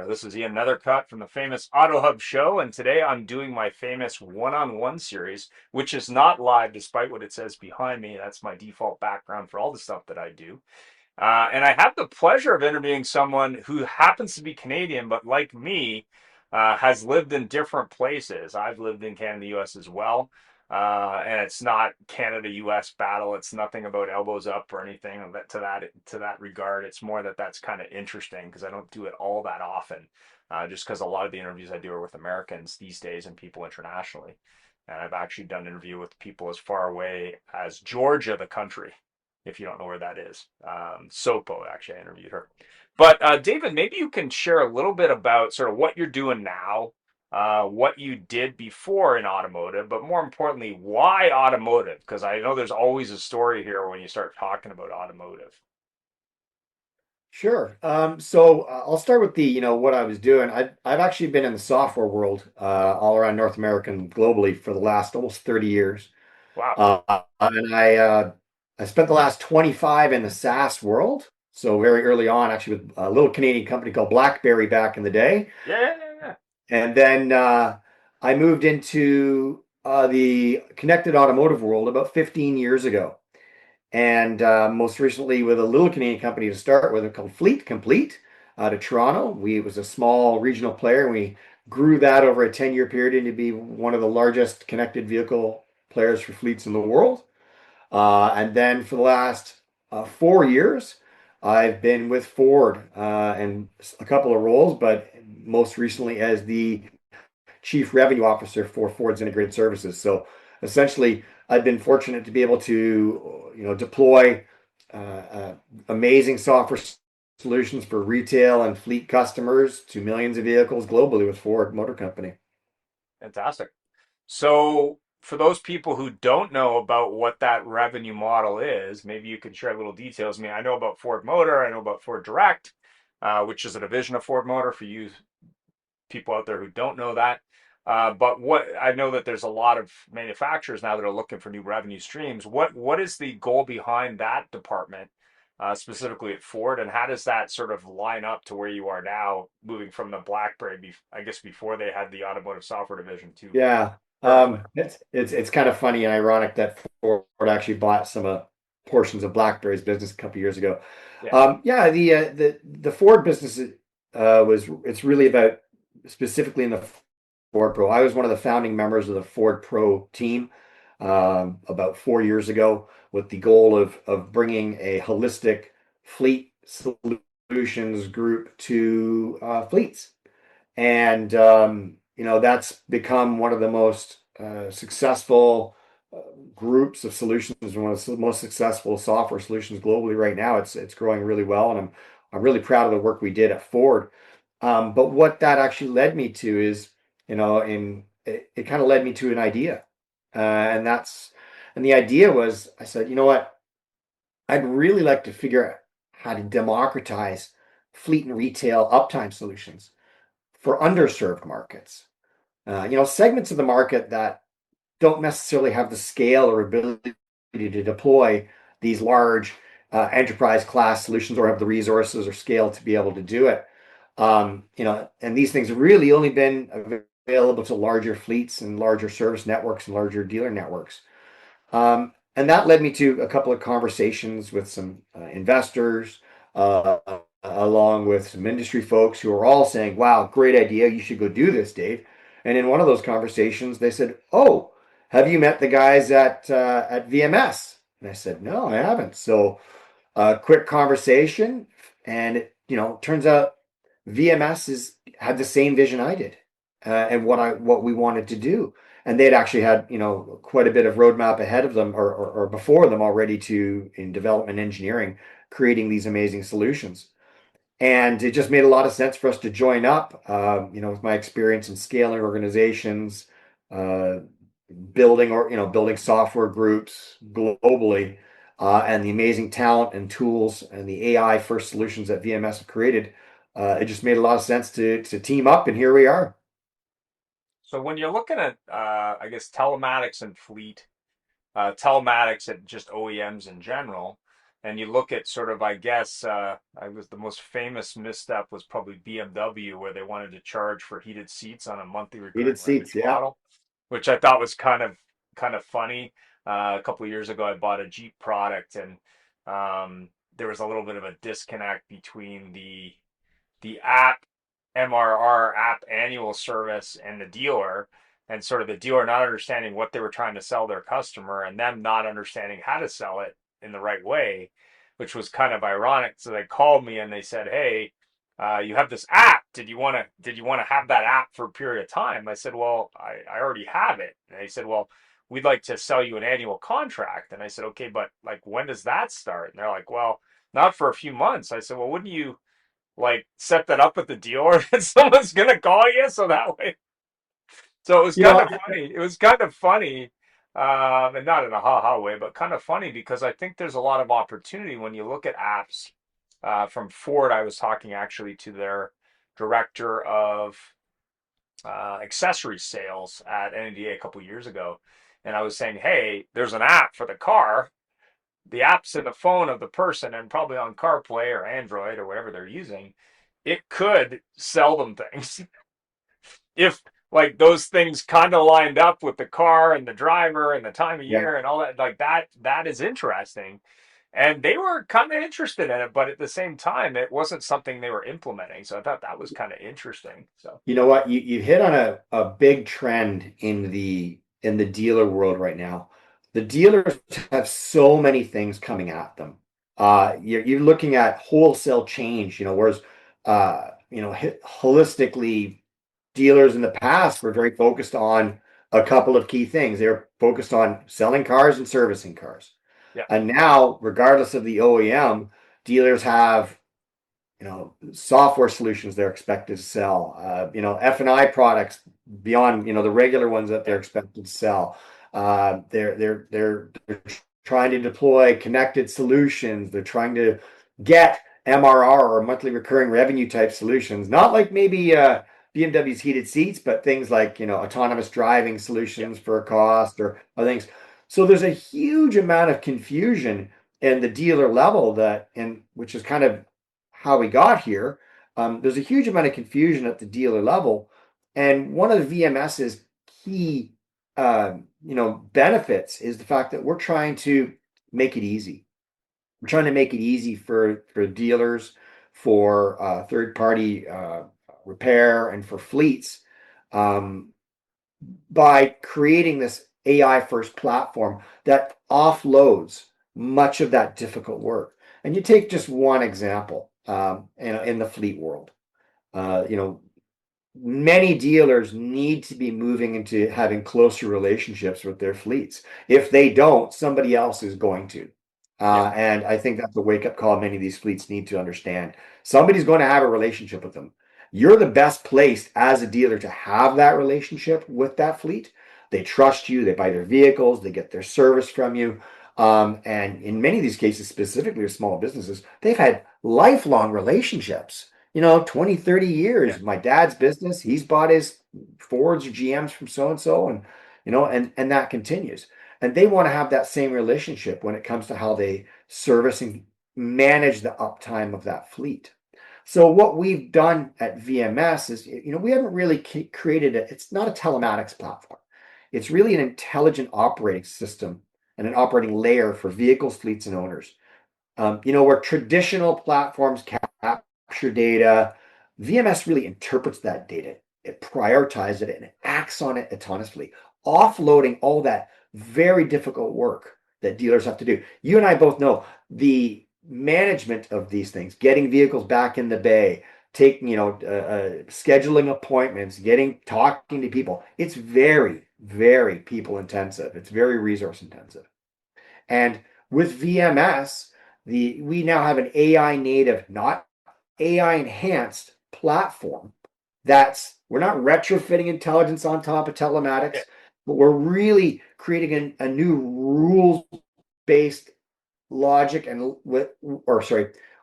This is Ian Nethercott from the famous Auto Hub show, and today I'm doing my famous one-on-one series, which is not live despite what it says behind me. That's my default background for all the stuff that I do. And I have the pleasure of interviewing someone who happens to be Canadian, but like me, has lived in different places. I've lived in Canada, US as well. And it's not Canada-US battle. It's nothing about elbows up or anything of that to that regard. It's more that that's kind of interesting because I don't do it all that often. Just because a lot of the interviews I do are with Americans these days and people internationally. And I've actually done an interview with people as far away as Georgia, the country, if you don't know where that is. Sopo, actually, I interviewed her. But David, maybe you can share a little bit about sort of what you're doing now, what you did before in automotive, but more importantly, why automotive? Because I know there's always a story here when you start talking about automotive. Sure. So I'll start with what I was doing. I've actually been in the software world all around North America and globally for the last almost 30 years. Wow. And I spent the last 25 in the SaaS world. So very early on, actually with a little Canadian company called BlackBerry back in the day. Yeah, yeah, yeah, yeah. And then I moved into the connected automotive world about 15 years ago. And most recently with a little Canadian company to start with called Fleet Complete out of Toronto. We was a small regional player. And we grew that over a 10-year period to be one of the largest connected vehicle players for fleets in the world. And then for the last 4 years, I've been with Ford in a couple of roles, but most recently as the Chief Revenue Officer for Ford's Integrated Services. So essentially, I've been fortunate to be able to, deploy amazing software solutions for retail and fleet customers to millions of vehicles globally with Ford Motor Company. Fantastic. So, for those people who don't know about what that revenue model is, maybe you could share little details. I mean, I know about Ford Motor, I know about Ford Direct, which is a division of Ford Motor for you people out there who don't know that. But what I know that there's a lot of manufacturers now that are looking for new revenue streams. What is the goal behind that department, specifically at Ford, and how does that sort of line up to where you are now, moving from the BlackBerry, I guess before they had the automotive software division, to Yeah, currently? it's kind of funny and ironic that Ford actually bought some portions of BlackBerry's business a couple years ago. Yeah. Yeah, the Ford business it's really about specifically in the Ford Pro. I was one of the founding members of the Ford Pro team about 4 years ago with the goal of bringing a holistic fleet solutions group to fleets. And that's become one of the most successful groups of solutions, one of the most successful software solutions globally right now. It's growing really well, and I'm really proud of the work we did at Ford. But what that actually led me to is, in it kind of led me to an idea, and the idea was, I said, you know what, I'd really like to figure out how to democratize fleet and retail uptime solutions for underserved markets. Segments of the market that don't necessarily have the scale or ability to deploy these large enterprise class solutions or have the resources or scale to be able to do it. And these things have really only been available to larger fleets and larger service networks and larger dealer networks. And that led me to a couple of conversations with some investors, uh, along with some industry folks who are all saying, "Wow, great idea! You should go do this, Dave." And in one of those conversations, they said, "Oh, have you met the guys at VMS?" And I said, "No, I haven't." So a quick conversation, and turns out VMS is had the same vision I did, and what we wanted to do, and they'd actually had quite a bit of roadmap ahead of them or before them already to in development engineering, creating these amazing solutions, and it just made a lot of sense for us to join up. With my experience in scaling organizations, uh, building software groups globally, and the amazing talent and tools and the AI first solutions that VMS have created, it just made a lot of sense to team up, and here we are. So when you're looking at, I guess, telematics and fleet, telematics and just OEMs in general. And you look at sort of, I guess, I was the most famous misstep was probably BMW, where they wanted to charge for heated seats on a monthly Heated recurring revenue seats, yeah. model, which I thought was kind of funny. A couple of years ago, I bought a Jeep product, and there was a little bit of a disconnect between the app MRR app annual service and the dealer, and sort of the dealer not understanding what they were trying to sell their customer and them not understanding how to sell it in the right way, which was kind of ironic. So they called me and they said, "Hey, you have this app. Did you want to have that app for a period of time?" I said, "Well, I already have it." And they said, "Well, we'd like to sell you an annual contract." And I said, "Okay, but like when does that start?" And they're like, "Well, not for a few months." I said, "Well, wouldn't you like set that up with the dealer and someone's gonna call you so that way?" So it was You know, kind of funny. It was kind of funny, and not in a ha-ha way, but kind of funny because I think there's a lot of opportunity when you look at apps. From Ford, I was talking actually to their director of accessory sales at NDA a couple years ago, and I was saying, "Hey, there's an app for the car. The app's in the phone of the person and probably on CarPlay or Android or whatever they're using. It could sell them things if like those things kind of lined up with the car and the driver and the time of yeah. year and all that. Like that is interesting." And they were kind of interested in it, but at the same time, it wasn't something they were implementing. So I thought that was kind of interesting. So You know what? You hit on a big trend in the dealer world right now. The dealers have so many things coming at them. You're looking at wholesale change, whereas holistically, dealers in the past were very focused on a couple of key things. They were focused on selling cars and servicing cars. yeah, And now, regardless of the OEM, dealers have software solutions they're expected to sell, F&I products beyond, the regular ones that they're yeah, expected to sell. They're trying to deploy connected solutions. They're trying to get MRR or monthly recurring revenue type solutions, not like maybe BMW's heated seats, but things like, autonomous driving yeah, solutions for a cost or other things. So there's a huge amount of confusion in the dealer level which is kind of how we got here. There's a huge amount of confusion at the dealer level, and one of the VMS's key, benefits is the fact that we're trying to make it easy. We're trying to make it easy for dealers, for third party repair, and for fleets, um, by creating this AI first platform that offloads much of that difficult work. And you take just one example, in the fleet world. Uh, you know, Many dealers need to be moving into having closer relationships with their fleets. If they don't, somebody else is going to. yeah, And I think that's a wake up call many of these fleets need to understand. Somebody's going to have a relationship with them. You're the best placed as a dealer to have that relationship with that fleet. They trust you, they buy their vehicles, they get their service from you. And in many of these cases, specifically with small businesses, they've had lifelong relationships, 20, 30 yeah, years. My dad's business, he's bought his Fords or GMs from so and so, and that continues. And they want to have that same relationship when it comes to how they service and manage the uptime of that fleet. So what we've done at VMS is, we haven't really created it's not a telematics platform. It's really an intelligent operating system and an operating layer for vehicles, fleets, and owners. Where traditional platforms capture data, VMS really interprets that data. It prioritizes it and it acts on it autonomously, offloading all that very difficult work that dealers have to do. You and I both know the management of these things, getting vehicles back in the bay, taking, scheduling appointments, talking to people. It's very, very people intensive. It's very resource intensive. And with VMS, we now have an AI native, not AI enhanced platform we're not retrofitting intelligence on top of yeah, telematics, but we're really creating a new rules based logic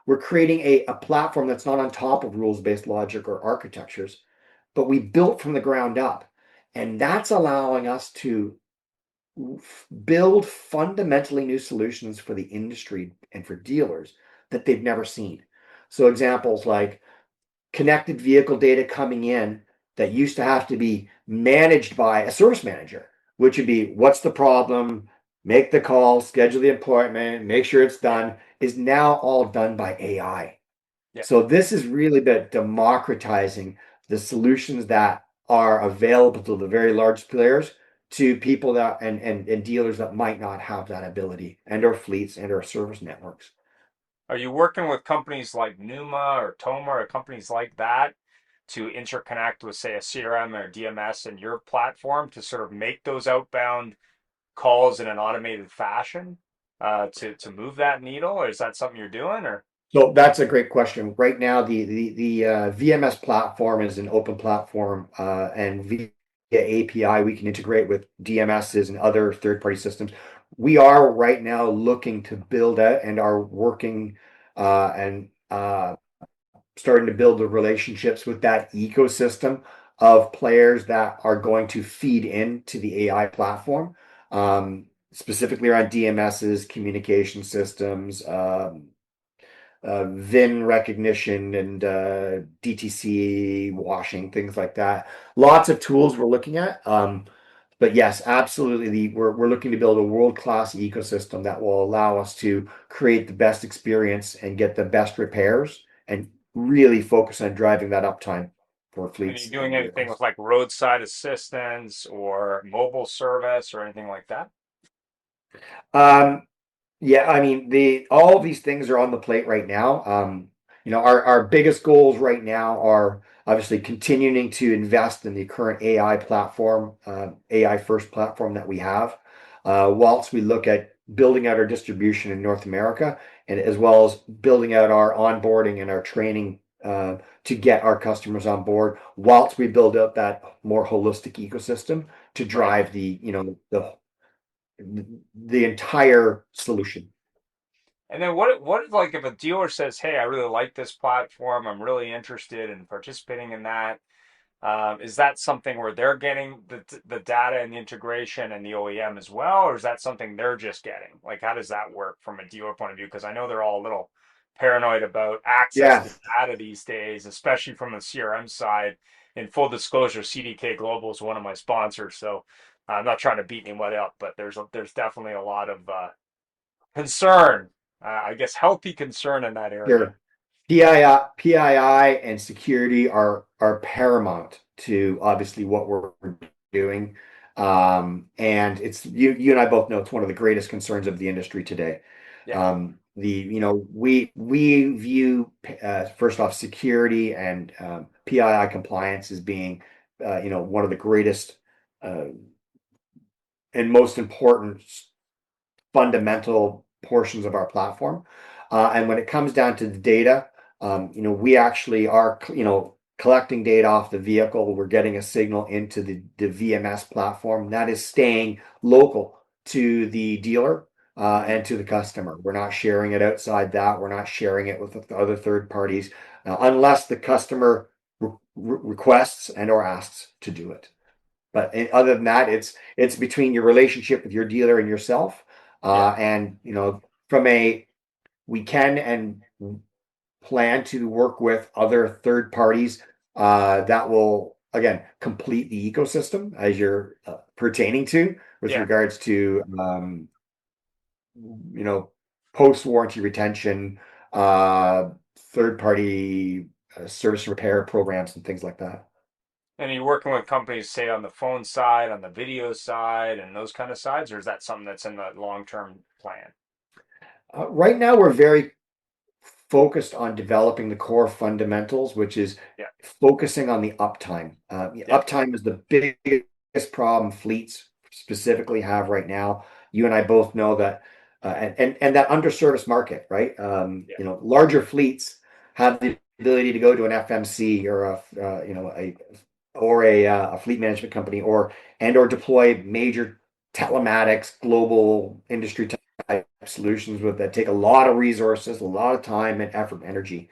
we're creating a platform that's not on top of rules based logic or architectures, but we built from the ground up. And that's allowing us to build fundamentally new solutions for the industry and for dealers that they've never seen. So examples like connected vehicle data coming in that used to have to be managed by a service manager, which would be what's the problem, make the call, schedule the appointment, make sure it's done, is now all done by AI. Yeah. So this is really about democratizing the solutions that are available to the very large players to people that and dealers that might not have that ability and or fleets and or service networks. Are you working with companies like Numa or Toma or companies like that to interconnect with, say, a CRM or DMS in your platform to sort of make those outbound calls in an automated fashion to move that needle? Or is that something you're doing? Or So that's a great question. Right now, the VMS platform is an open platform, and via API we can integrate with DMSs and other third-party systems. We are right now looking to build out and are working and starting to build the relationships with that ecosystem of players that are going to feed into the AI platform, specifically around DMSs, communication systems. VIN recognition and DTC washing, things like that. Lots of tools we're looking at. But yes, absolutely. We're looking to build a world-class ecosystem that will allow us to create the best experience and get the best repairs and really focus on driving that uptime for are you fleets doing and anything vehicles. with like roadside assistance or mobile service or anything like that? Um, Yeah, I mean, the all of these things are on the plate right now. Our biggest goals right now are obviously continuing to invest in the current AI platform, AI first platform that we have, whilst we look at building out our distribution in North America, and as well as building out our onboarding and our training to get our customers on board, whilst we build out that more holistic ecosystem to Right. drive the entire solution. And then what like if a dealer says, "Hey, I really like this platform. I'm really interested in participating in that." Is that something where they're getting the data and the integration and the OEM as well, or is that something they're just getting? Like, how does that work from a dealer point of view? Because I know they're all a little paranoid about access Yeah, to data these days, especially from the CRM side. In full disclosure, CDK Global is one of my sponsors, so I'm not trying to beat anyone up, but there's definitely a lot of concern, I guess healthy concern in that area. sure. PII and security are paramount to obviously what we're doing. And it's you and I both know it's one of the greatest concerns of the industry today. Yeah, We view first off security and PII compliance as being one of the greatest uh, and most important fundamental portions of our platform. And when it comes down to the data, we actually are, collecting data off the vehicle. We're getting a signal into the VMS platform that is staying local to the dealer and to the customer. We're not sharing it outside that. We're not sharing it with other third parties unless the customer requests and or asks to do it. But other than that, it's between your relationship with your dealer and yourself. yeah, And from a we can and plan to work with other third parties that will again complete the ecosystem as you're pertaining to with yeah. regards to you know post warranty retention, third party service repair programs and things like that. And are you working with companies, say, on the phone side, on the video side, and those kind of sides, or is that something that's in the long-term plan? Right now, we're very focused on developing the core fundamentals, which is Yeah, focusing on the uptime. yeah, Uptime is the biggest problem fleets specifically have right now. You and I both know that, and that underserviced market, right? yeah, Larger fleets have the ability to go to an FMC or a fleet management company or deploy major telematics global industry type solutions with that take a lot of resources, a lot of time and effort and energy.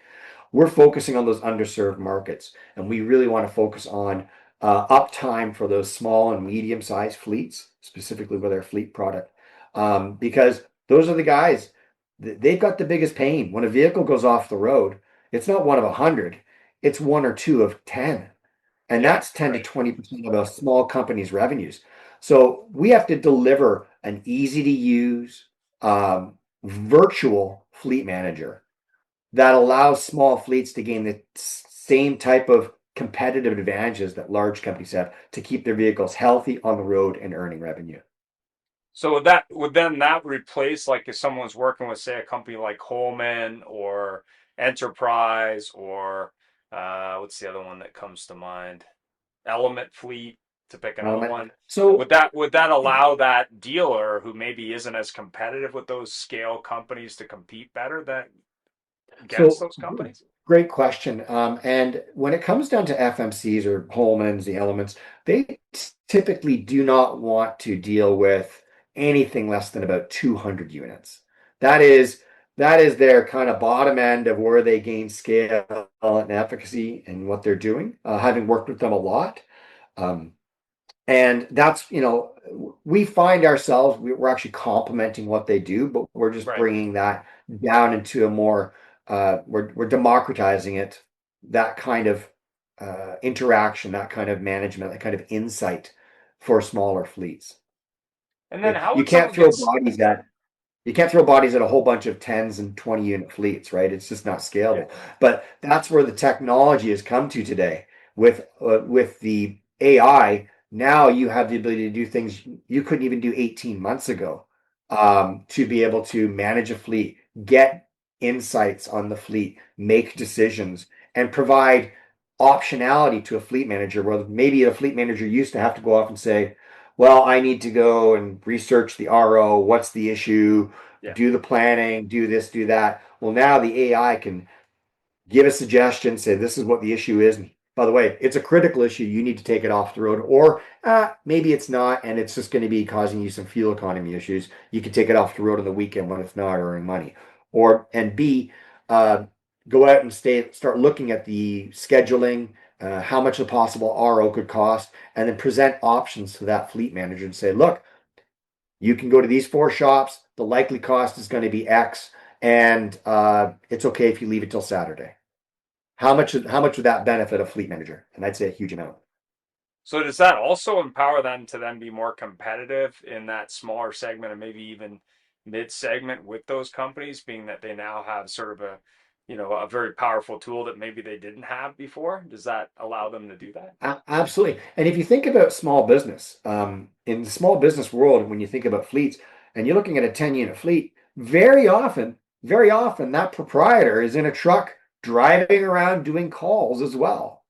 We're focusing on those underserved markets, and we really want to focus on Uptime for those small and medium-sized fleets, specifically with our fleet product, because those are the guys, they've got the biggest pain. When a vehicle goes off the road, it's not one of 100, it's one or two of 10. And Yeah, that's 10 to right. 20% of a small company's revenues. So we have to deliver an easy to use virtual fleet manager that allows small fleets to gain the same type of competitive advantages that large companies have to keep their vehicles healthy on the road and earning revenue. So would that replace, like, if someone's working with, say, a company like Holman or Enterprise or what's the other one that comes to mind? Element Fleet, to pick another Element. one. Would So, that allow that dealer who maybe isn't as competitive with those scale companies to compete better that against so those companies? great question. And when it comes down to FMCs or Holmans, the elements, they typically do not want to deal with anything less than about 200 units. That is that is their kind of bottom end of where they gain scale and efficacy in what they're doing. Having worked with them a lot, um, and that's, we find ourselves, we're actually complementing what they do, but we're just Right. bringing that down into a more, we're democratizing it, that kind of interaction, that kind of management, that kind of insight for smaller fleets. And then Right? how would someone get You can't throw bodies at a whole bunch of 10s and 20 unit fleets, right? It's just not yeah, scalable. But that's where the technology has come to today with the AI. Now you have the ability to do things you couldn't even do 18 months ago, to be able to manage a fleet, get insights on the fleet, make decisions, and provide optionality to a fleet manager. Where maybe a fleet manager used to have to go off and say, well, I need to go and research the RO. What's the issue? yeah. Do the planning, do this, do that. Well, now the AI can give a suggestion, say this is what the issue is. And by the way, it's a critical issue. You need to take it off the road, or maybe it's not, and it's just going to be causing you some fuel economy issues. You can take it off the road on the weekend when it's not earning money, or and B, uh, go out and start looking at the scheduling, how much a possible RO could cost, and then present options to that fleet manager and say, look, you can go to these four shops. The likely cost is going to be X, and it's okay if you leave it till Saturday. How much would that benefit a fleet manager? And I'd say a huge amount. So does that also empower them to then be more competitive in that smaller segment and maybe even mid segment with those companies, being that they now have sort of a very powerful tool that maybe they didn't have before? Does that allow them to do that? Absolutely. And if you think about small business, in the small business world, when you think about fleets and you're looking at a 10-unit fleet, very often that proprietor is in a truck driving around doing calls as well.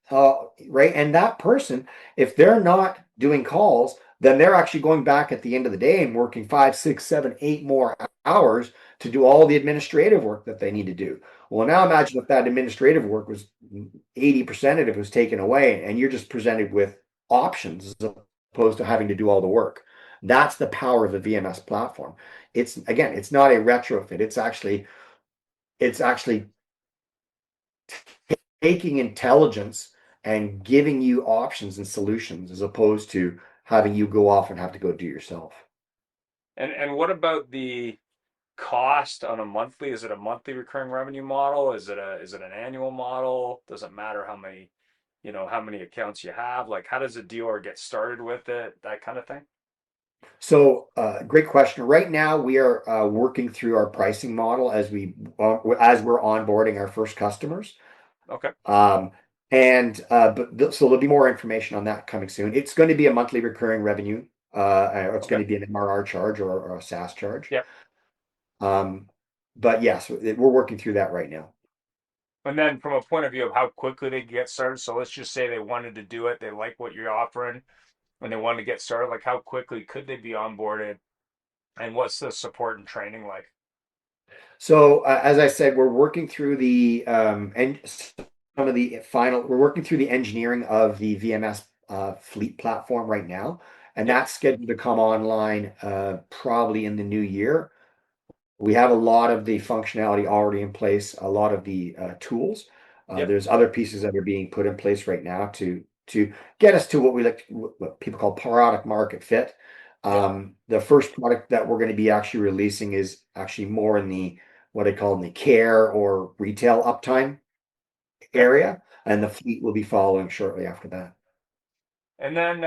Right. And that person, if they're not doing calls, then they're actually going back at the end of the day and working 5, 6, 7, 8 more hours to do all the administrative work that they need to do. Well, now imagine if that administrative work was 80% of it was taken away and you're just presented with options as opposed to having to do all the work. That's the power of the VMS platform. It's again, it's not a retrofit. It's actually taking intelligence and giving you options and solutions as opposed to having you go off and have to go do yourself. And what about the cost on a monthly? Is it a monthly recurring revenue model? Is it an annual model? Does it matter how many accounts you have? Like, how does a dealer get started with it? That kind of thing. So, great question. Right now, we are working through our pricing model as we're onboarding our first customers. Okay. Um, so there'll be more information on that coming soon. It's going to be a monthly recurring revenue. Or it's Okay. going to be an MRR charge or a SaaS charge. Yep. Um, but yes, we're working through that right now. And then from a point of view of how quickly they get started, so let's just say they wanted to do it, they like what you're offering, and they wanted to get started, like how quickly could they be onboarded, and what's the support and training like? So, as I said, we're working through we're working through the engineering of the VMS fleet platform right now, and Yep. that's scheduled to come online probably in the new year. We have a lot of the functionality already in place, a lot of the tools. Yep. There's other pieces that are being put in place right now to to get us to what we like, what people call product market fit. Yeah. The first product that we're going to be actually releasing is actually more in the what I call in the care or retail uptime Yeah. area, and the fleet will be following shortly after that. And then,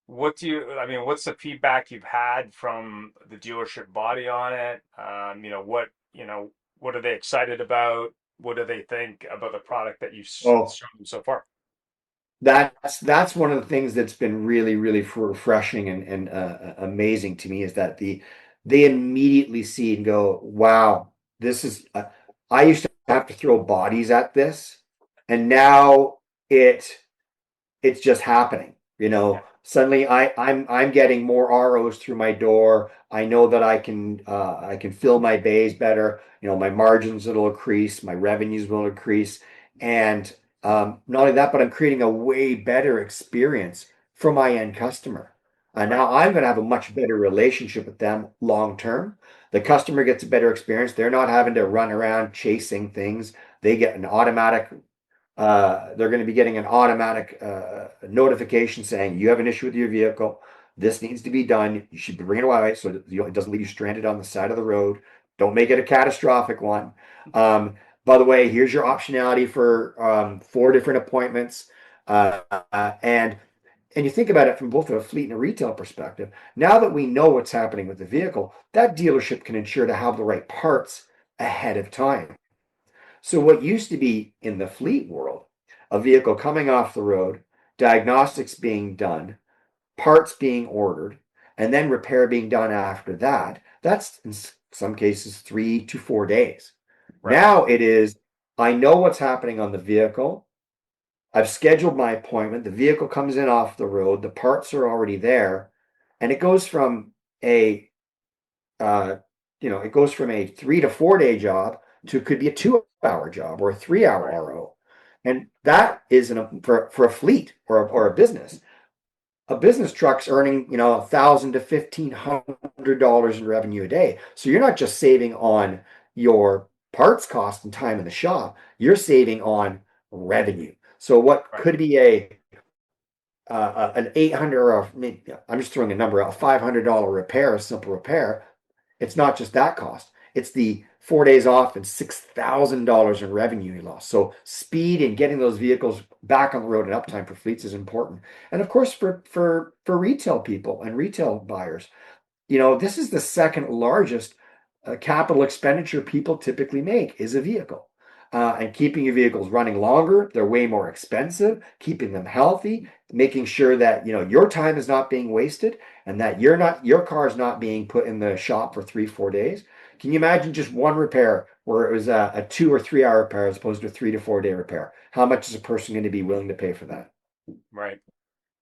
what do you, I mean, what's the feedback you've had from the dealership body on it? What are they excited about? What do they think about the product that you've Oh, shown them so far? that's one of the things that's been really refreshing and amazing to me is that they immediately see and go, wow, this is I used to have to throw bodies at this, and now it it's just happening. Yeah. Suddenly I'm getting more ROs through my door. I know that I can fill my bays better. My margins will increase, my revenues will increase, and not only that, but I'm creating a way better experience for my end customer. And Right. now I'm going to have a much better relationship with them long term. The customer gets a better experience. They're not having to run around chasing things. They get an automatic they're going to be getting an automatic notification saying you have an issue with your vehicle. This needs to be done. You should bring it away so that it doesn't leave you stranded on the side of the road. Don't make it a catastrophic one. By the way, here's your optionality for 4 different appointments. Uh, and and you think about it from both a fleet and a retail perspective. Now that we know what's happening with the vehicle, that dealership can ensure to have the right parts ahead of time. So, what used to be in the fleet world, a vehicle coming off the road, diagnostics being done, parts being ordered, and then repair being done after that, that's in some cases 3 to 4 days. Right. Now it is, I know what's happening on the vehicle. I've scheduled my appointment. The vehicle comes in off the road, the parts are already there, and it goes from a uh, it goes from a 3 to 4 day job to could be a 2 hour job or a 3 hour Right. RO. And that is for a fleet or a business. A business truck's earning, $1,000 to $1,500 in revenue a day. So you're not just saving on your parts cost and time in the shop, you're saving on revenue. So what Right. could be an 800 or I'm just throwing a number out, a $500 repair, a simple repair, it's not just that cost. It's the 4 days off and $6,000 in revenue you lost. So speed and getting those vehicles back on the road and uptime for fleets is important. And of course, for retail people and retail buyers, this is the second largest capital expenditure people typically make is a vehicle. And keeping your vehicles running longer, they're way more expensive, keeping them healthy, making sure that your time is not being wasted and that your car is not being put in the shop for 3 4 days. Can you imagine just one repair where it was a 2 or 3 hour repair as opposed to a 3 to 4 day repair? How much is a person going to be willing to pay for that? Right.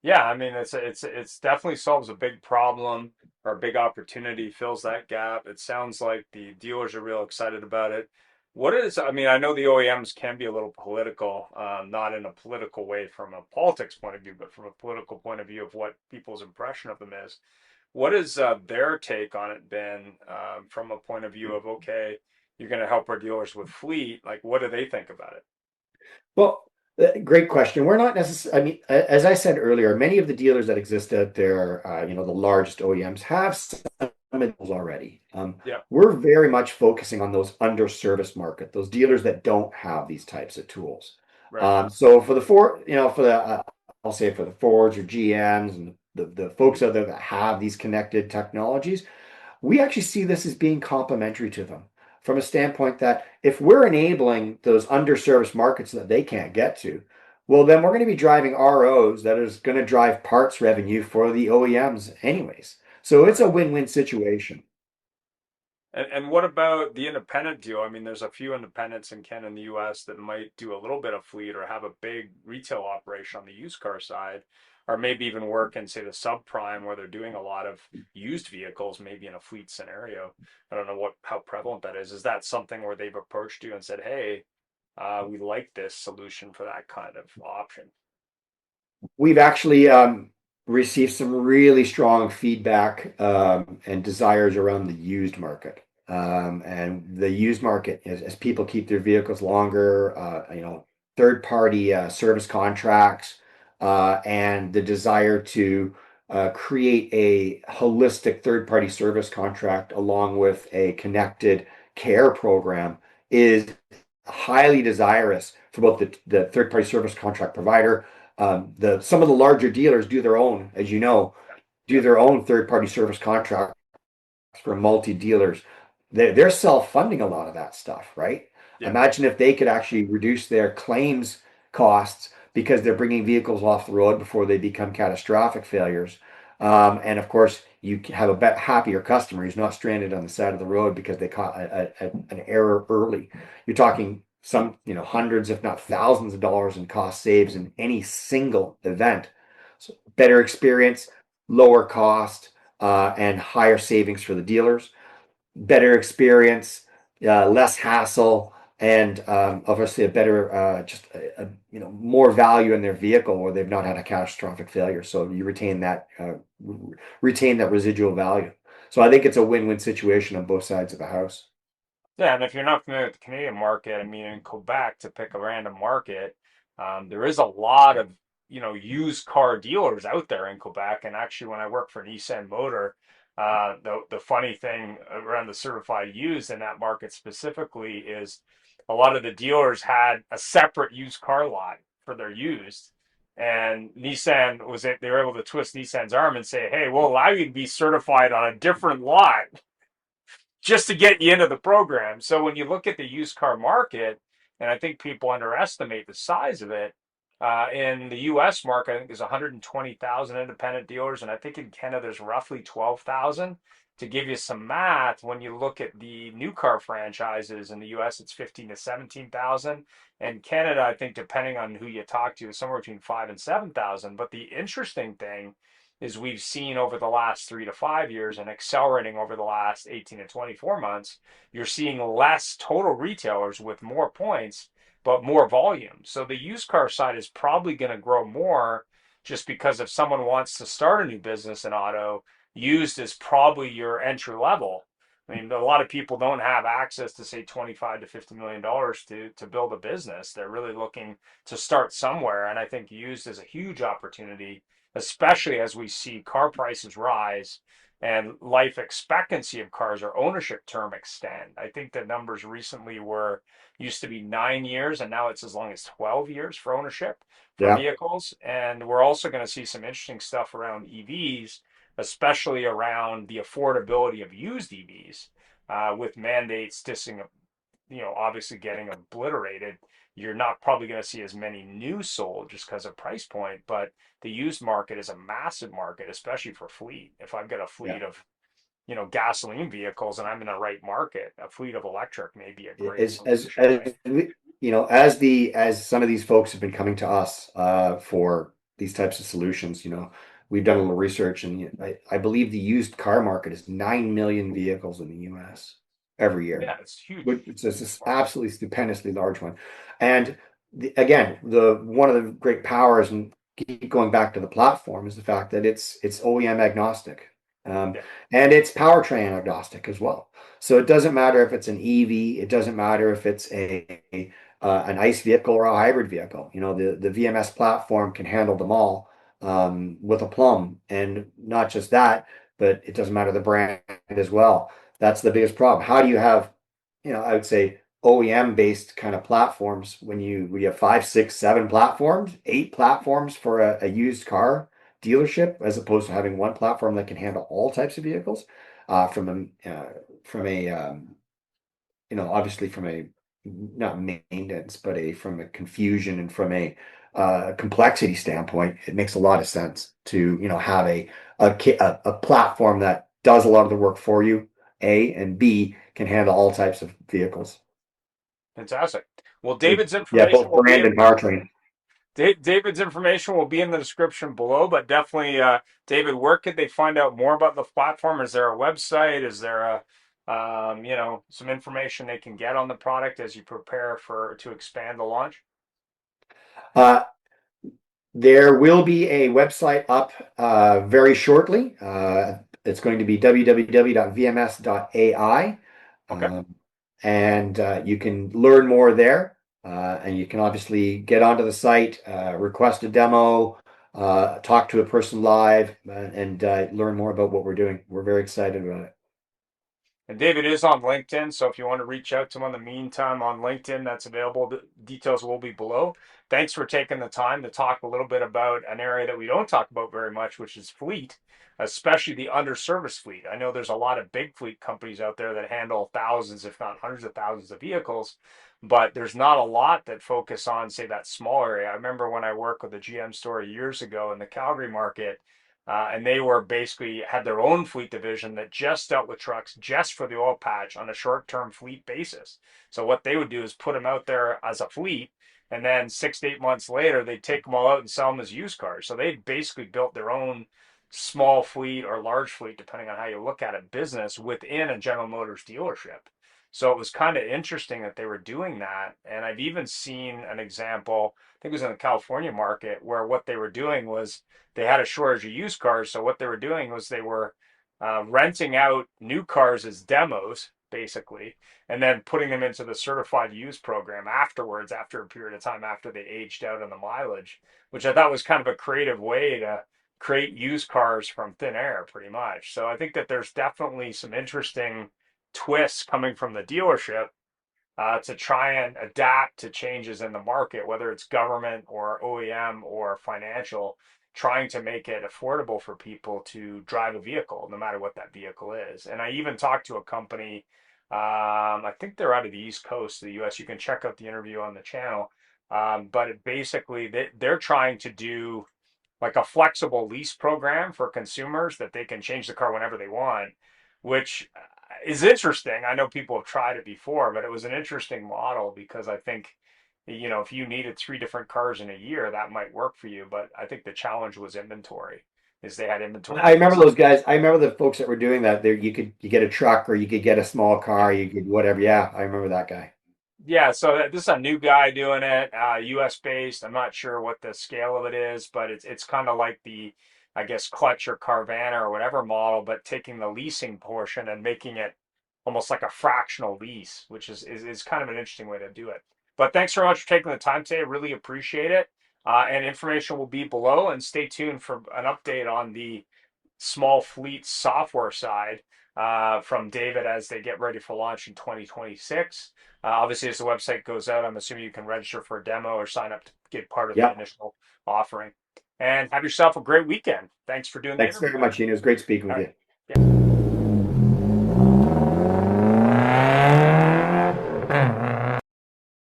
Yeah, I mean it's definitely solves a big problem or a big opportunity, fills that gap. It sounds like the dealers are real excited about it. I mean, I know the OEMs can be a little political, not in a political way from a politics point of view, but from a political point of view of what people's impression of them is. What has their take on it been from a point of view of, okay, you're going to help our dealers with fleet? Like, what do they think about it? Well, great question. We're not necessarily, I mean, as I said earlier, many of the dealers that exist out there, the largest OEMs have some deals already. Yeah, We're very much focusing on those underserviced market, those dealers that don't have these types of tools. right, So for the I'll say for the Fords or GMs and the folks out there that have these connected technologies, we actually see this as being complementary to them from a standpoint that if we're enabling those underserviced markets that they can't get to, well, then we're going to be driving ROs that is going to drive parts revenue for the OEMs anyways. So it's right. a win-win situation. And what about the independent deal? I mean, there's a few independents in Canada and the US that might do a little bit of fleet or have a big retail operation on the used car side, or maybe even work in, say, the subprime where they're doing a lot of used vehicles, maybe in a fleet scenario. I don't know how prevalent that is. Is that something where they've approached you and said, hey, we like this solution for that kind of option? We've actually received some really strong feedback and desires around the used market. And the used market, as people keep their vehicles longer, third-party service contracts and the desire to create a holistic third-party service contract along with a connected care program is highly desirous for both the third-party service contract provider. Some of the larger dealers do their own, as you know, do Yep. their own third-party service contract for multi-dealers. They're self-funding a lot of that stuff, right? Yep. Imagine if they could actually reduce their claims costs because they're bringing vehicles off the road before they become catastrophic failures. And of course, you have a happier customer who's not stranded on the side of the road because they caught an error early. You're talking some, hundreds, if not thousands of dollars in cost saves in any single event. So better experience, lower cost, and higher savings for the dealers, better experience, less hassle, and obviously a better, just more value in their vehicle where they've not had a catastrophic failure. So you retain that residual value. So I think it's a win-win situation on both sides of the house. Yeah, and if you're not familiar with the Canadian market, I mean, in Quebec, to pick a random market, there is a lot of, used car dealers out there in Quebec. And actually, when I worked for Nissan Motor, the funny thing around the certified used in that market specifically is a lot of the dealers had a separate used car lot for their used. And Nissan they were able to twist Nissan's arm and say, hey, we'll allow you to be certified on a different lot just to get you into the program. So when you look at the used car market, and I think people underestimate the size of it, in the U.S. market, I think there's 120,000 independent dealers, and I think in Canada there's roughly 12,000. To give you some math, when you look at the new car franchises in the U.S., it's 15 to 17,000, and Canada, I think, depending on who you talk to, is somewhere between 5 and 7,000. But the interesting thing is we've seen over the last 3 to 5 years and accelerating over the last 18 to 24 months, you're seeing less total retailers with more points, but more volume. So the used car side is probably going to grow more just because if someone wants to start a new business in auto, used is probably your entry level. I mean, a lot of people don't have access to say 25 to $50 million to build a business. They're really looking to start somewhere. And I think used is a huge opportunity, especially as we see car prices rise and life expectancy of cars or ownership term extend. I think the numbers recently were used to be 9 years, and now it's as long as 12 years for ownership for Yeah, vehicles. And we're also going to see some interesting stuff around EVs, especially around the affordability of used EVs, with mandates dissing, obviously getting obliterated. You're not probably going to see as many new sold just because of price point, but the used market is a massive market, especially for fleet. If I've got a yeah. fleet of, gasoline vehicles and I'm in the right market, a fleet of electric may be a great solution, right? As some of these folks have been coming to us for these types of solutions, we've done a little research, and I believe the used car market is 9 million vehicles in the U.S. every year. Yeah, it's huge. It's this absolutely stupendously large one. And again, the one of the great powers, and keep going back to the platform, is the fact that it's OEM agnostic. Um, Yeah. and it's powertrain agnostic as well. So it doesn't matter if it's an EV, it doesn't matter if it's an ICE vehicle or a hybrid vehicle. The VMS platform can handle them all with a plumb. And not just that, but it doesn't matter the brand as well. That's the biggest problem. How do you have, I would say OEM based kind of platforms when we have five, six, seven platforms, eight platforms for a used car dealership, as opposed to having one platform that can handle all types of vehicles, from a obviously from a not maintenance, but from a confusion and from a complexity standpoint, it makes a lot of sense to have a platform that does a lot of the work for you, A, and B can handle all types of vehicles. Fantastic. Well, So David's yeah, information both will be brand in and powertrain. David's information will be in the description below, but definitely, David, where could they find out more about the platform? Is there a website? Is there some information they can get on the product as you prepare to expand the launch? Uh, there will be a website up very shortly. It's going to be www.vms.ai, Okay. and you can learn more there. And you can obviously get onto the site, request a demo, talk to a person live, and learn more about what we're doing. We're very excited about it. And David is on LinkedIn, so if you want to reach out to him in the meantime on LinkedIn, that's available. The details will be below. Thanks for taking the time to talk a little bit about an area that we don't talk about very much, which is fleet, especially the underserviced fleet. I know there's a lot of big fleet companies out there that handle thousands, if not hundreds of thousands of vehicles, but there's not a lot that focus on, say, that small area. I remember when I worked with a GM store years ago in the Calgary market, and they were basically had their own fleet division that just dealt with trucks just for the oil patch on a short-term fleet basis. So what they would do is put them out there as a fleet, and then 6 to 8 months later, they'd take them all out and sell them as used cars. So they basically built their own small fleet or large fleet, depending on how you look at it, business within a General Motors dealership. So it was kind of interesting that they were doing that. And I've even seen an example, I think it was in the California market, where what they were doing was they had a shortage of used cars. So what they were doing was they were renting out new cars as demos, basically, and then putting them into the certified used program afterwards, after a period of time after they aged out on the mileage, which I thought was kind of a creative way to create used cars from thin air, pretty much. So I think that there's definitely some interesting twists coming from the dealership to try and adapt to changes in the market, whether it's government or OEM or financial, trying to make it affordable for people to drive a vehicle, no matter what that vehicle is. And I even talked to a company, I think they're out of the East Coast of the US. You can check out the interview on the channel. But it basically, they're trying to do like a flexible lease program for consumers that they can change the car whenever they want, which is interesting. I know people have tried it before, but it was an interesting model because I think, if you needed three different cars in a year, that might work for you. But I think the challenge was inventory, is they had inventory I remember those constraints. guys. I remember the folks that were doing that. There, you get a truck or you could get a small car. You could whatever. Yeah, I remember that guy. Yeah, so this is a new guy doing it, US based. I'm not sure what the scale of it is, but it's kind of like the, I guess, Clutch or Carvana or whatever model, but taking the leasing portion and making it almost like a fractional lease, which is kind of an interesting way to do it. But thanks very much for taking the time today. I really appreciate it. And information will be below, and stay tuned for an update on the small fleet software side from David as they get ready for launch in 2026. Obviously, as the website goes out, I'm assuming you can register for a demo or sign up to get part of the Yeah. initial offering. And have yourself a great weekend. Thanks for doing the Thanks interview. very much, Ian. It was great speaking All with right. you. Yeah.